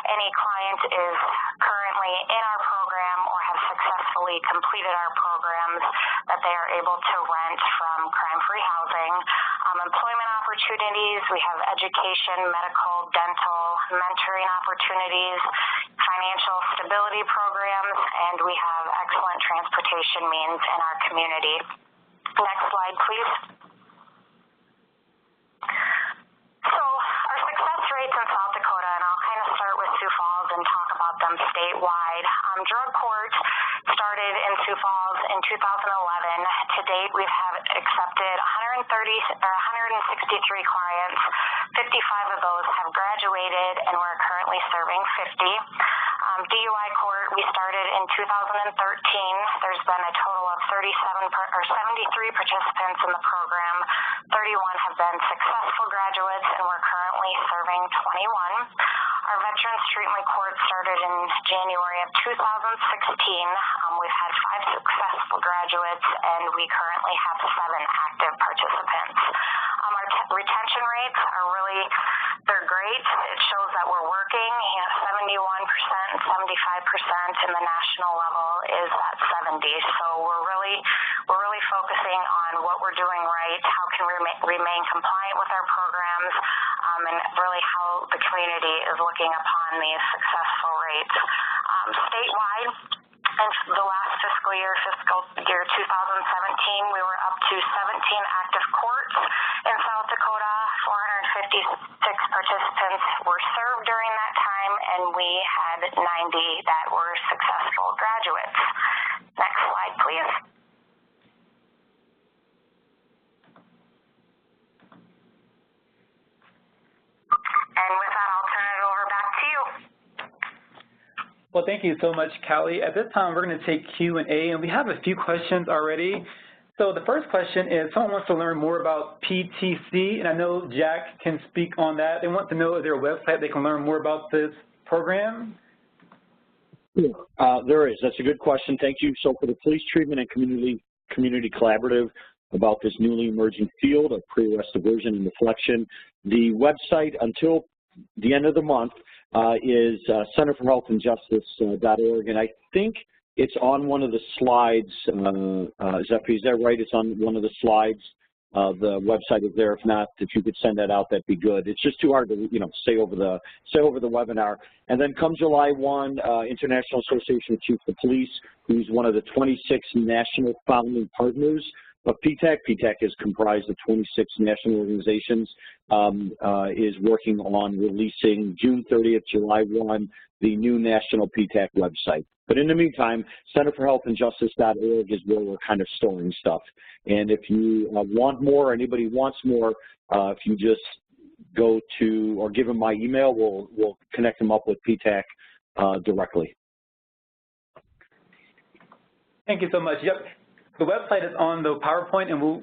any client is currently currently in our program or have successfully completed our programs that they are able to rent from crime-free housing. Employment opportunities, we have education, medical, dental, mentoring opportunities, financial stability programs, and we have excellent transportation means in our community. Next slide, please. So our success rates in South Dakota, and I'll kind of start with Sioux Falls and talk about them statewide. Drug court started in Sioux Falls in 2011. To date, we have accepted 163 clients. 55 of those have graduated, and we're currently serving 50. DUI court, we started in 2013. There's been a total of 73 participants in the program. 31 have been successful graduates, and we're currently serving 21. Our Veterans Treatment Court started in January of 2016. We've had 5 successful graduates, and we currently have 7 active participants. Our retention rates are they're great. It shows that we're working. 71% and 75%, and the national level is at 70. So we're really focusing on what we're doing right, how can we remain compliant with our programs, and really how the community is looking upon these successful rates. Statewide, in the last fiscal year 2017, we were up to 17 active courts in South Dakota. 456 participants were served during that time, and we had 90 that were successful graduates. Next slide, please. And with that, I'll turn it over back to you. Well, thank you so much, Callie. At this time, we're going to take Q&A, and we have a few questions already. So the first question is, someone wants to learn more about PTC, and I know Jack can speak on that. They want to know their website they can learn more about this program. There is. That's a good question. Thank you. So for the Police Treatment and Community Collaborative about this newly emerging field of pre-arrest diversion and deflection, the website until the end of the month is centerforhealthandjustice.org, and I think it's on one of the slides. Is that right? It's on one of the slides. The website is there. If not, if you could send that out, that'd be good. It's just too hard to say over the webinar. And then come July 1, International Association of Chiefs of Police, who's one of the 26 national founding partners of PTAC. PTAC is comprised of 26 national organizations, is working on releasing June 30th, July 1, the new national PTAC website. But in the meantime, centerforhealthandjustice.org is where we're kind of storing stuff. And if you want more, or anybody wants more, if you just go to, or give them my email, we'll connect them up with PTAC directly. Thank you so much. Yep. The website is on the PowerPoint, and we'll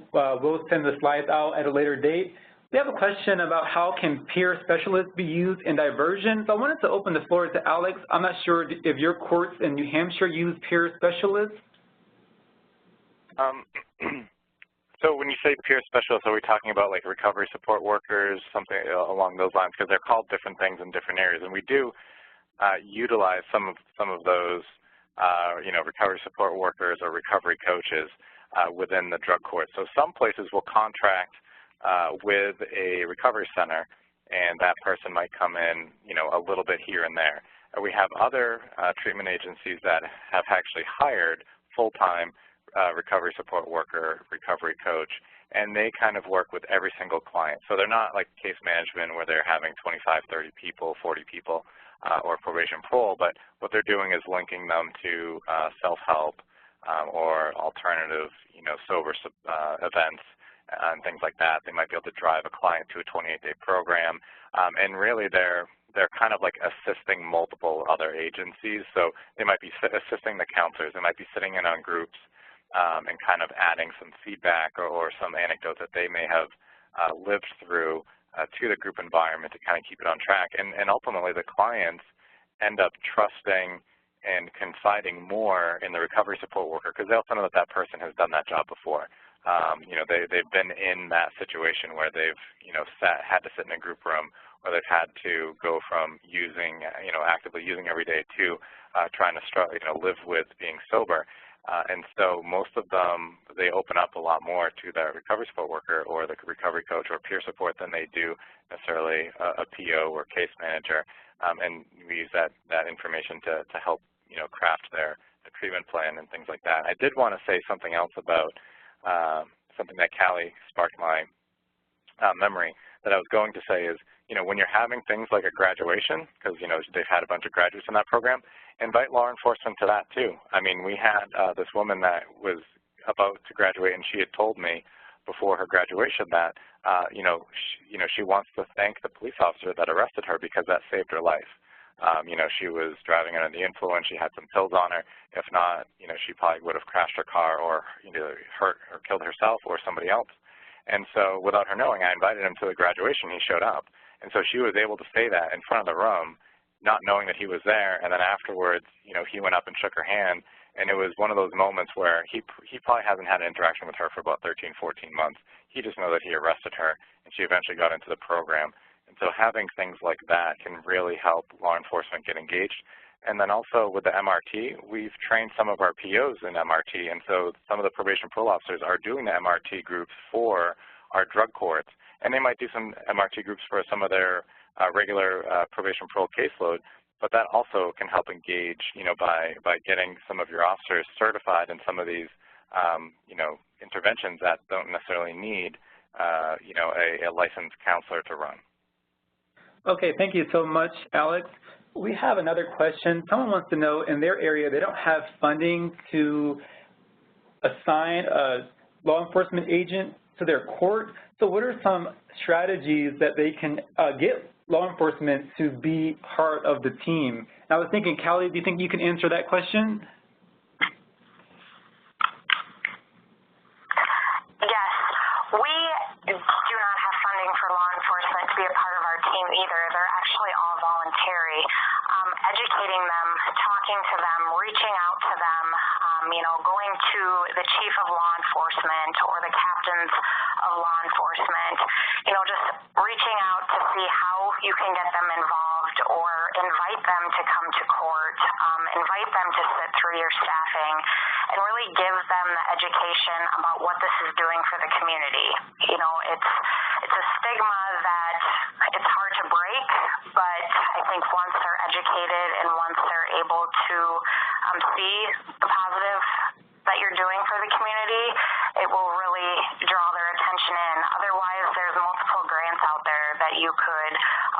send the slides out at a later date. We have a question about how can peer specialists be used in diversion. So I wanted to open the floor to Alex. I'm not sure if your courts in New Hampshire use peer specialists. So when you say peer specialists, are we talking about like recovery support workers, something along those lines? Because they're called different things in different areas, and we do utilize some of those, recovery support workers or recovery coaches within the drug court. So some places will contract with a recovery center, and that person might come in, a little bit here and there. We have other treatment agencies that have actually hired full-time recovery support worker, recovery coach, and they kind of work with every single client. So they're not like case management where they're having 25, 30 people, 40 people, or probation parole, but what they're doing is linking them to self-help or alternative, sober events and things like that. They might be able to drive a client to a 28-day program, and really they're kind of like assisting multiple other agencies. So they might be assisting the counselors. They might be sitting in on groups and kind of adding some feedback or some anecdote that they may have lived through to the group environment to kind of keep it on track. And ultimately the clients end up trusting and confiding more in the recovery support worker because they also know that that person has done that job before. They've been in that situation where they've had to sit in a group room where they've had to go from using, actively using every day to trying to live with being sober. And so most of them, they open up a lot more to their recovery support worker or the recovery coach or peer support than they do necessarily a PO or case manager. And we use that information to help, craft their treatment plan and things like that. I did want to say something else about something that Callie sparked my memory that I was going to say is, when you're having things like a graduation, because, they've had a bunch of graduates in that program, invite law enforcement to that too. I mean, we had this woman that was about to graduate, and she had told me before her graduation that, she wants to thank the police officer that arrested her because that saved her life. She was driving under the influence. She had some pills on her. If not, she probably would have crashed her car or hurt or killed herself or somebody else. And so without her knowing, I invited him to the graduation. He showed up. And so she was able to say that in front of the room, not knowing that he was there. And then afterwards, he went up and shook her hand. And it was one of those moments where he probably hasn't had an interaction with her for about 13, 14 months. He just knows that he arrested her, and she eventually got into the program. And so having things like that can really help law enforcement get engaged. And then also with the MRT, we've trained some of our POs in MRT, and so some of the probation parole officers are doing the MRT groups for our drug courts. And they might do some MRT groups for some of their regular probation parole caseload, but that also can help engage, by getting some of your officers certified in some of these, interventions that don't necessarily need, a licensed counselor to run. Okay, thank you so much, Alex. We have another question. Someone wants to know, in their area, they don't have funding to assign a law enforcement agent to their court. So what are some strategies that they can get law enforcement to be part of the team? I was thinking, Callie, do you think you can answer that question? Yes. We do not have funding for law enforcement to be a part of our team either. They're actually all voluntary. Educating them, talking to them, reaching out to them, going to the chief of law enforcement or the captains of law enforcement, just reaching out to see how you can get them involved or invite them to come to court, invite them to sit through your staffing, and really give them the education about what this is doing for the community. It's a stigma that it's hard to break, but I think once they're educated and once they're able to see the positive that you're doing for the community, it will really draw their attention in. Otherwise, there's multiple grants out there that you could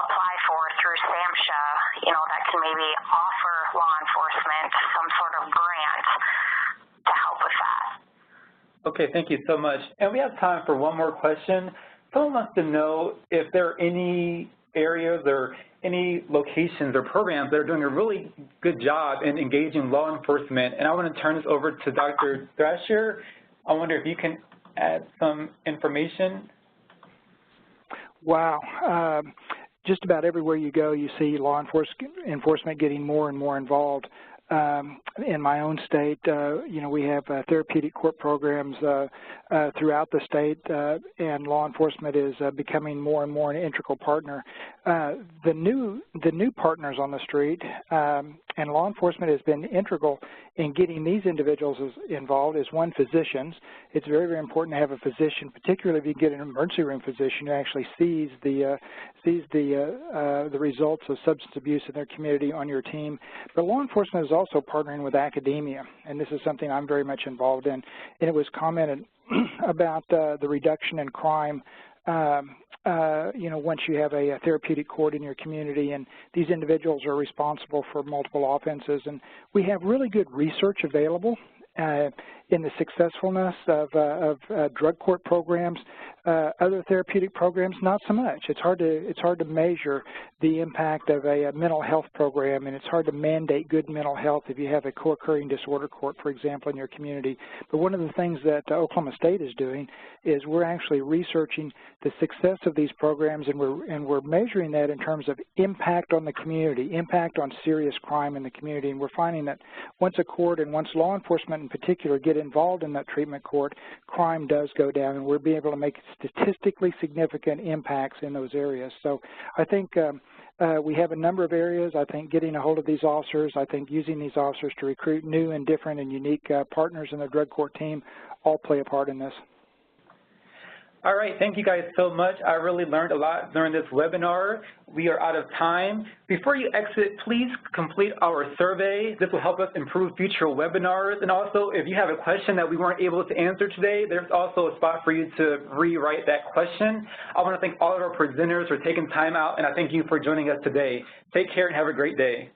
apply for through SAMHSA, that can maybe offer law enforcement some sort of grant to help with that. Okay, thank you so much. And we have time for one more question. Someone wants to know if there are any areas or any locations or programs that are doing a really good job in engaging law enforcement. And I want to turn this over to Dr. Thrasher. I wonder if you can add some information. Wow. Just about everywhere you go, you see law enforcement getting more and more involved. In my own state, we have therapeutic court programs throughout the state, and law enforcement is becoming more and more an integral partner. The new partners on the street, and law enforcement has been integral in getting these individuals involved, is one, physicians. It's very, very important to have a physician, particularly if you get an emergency room physician who actually sees the results of substance abuse in their community on your team. But law enforcement is also partnering with academia, and this is something I'm very much involved in. And it was commented about the reduction in crime, once you have a therapeutic court in your community, and these individuals are responsible for multiple offenses. And we have really good research available in the successfulness of drug court programs. Other therapeutic programs, not so much. It's hard to measure the impact of a mental health program, and it's hard to mandate good mental health if you have a co-occurring disorder court, for example, in your community. But one of the things that Oklahoma State is doing is we're actually researching the success of these programs, and we're measuring that in terms of impact on the community, impact on serious crime in the community. And we're finding that once a court and once law enforcement in particular get involved in that treatment court, crime does go down, and we're being able to make statistically significant impacts in those areas. So I think we have a number of areas. I think getting a hold of these officers, I think using these officers to recruit new and different and unique partners in the drug court team all play a part in this. All right, thank you guys so much. I really learned a lot during this webinar. We are out of time. Before you exit, please complete our survey. This will help us improve future webinars. And also, if you have a question that we weren't able to answer today, there's also a spot for you to rewrite that question. I want to thank all of our presenters for taking time out, and I thank you for joining us today. Take care and have a great day.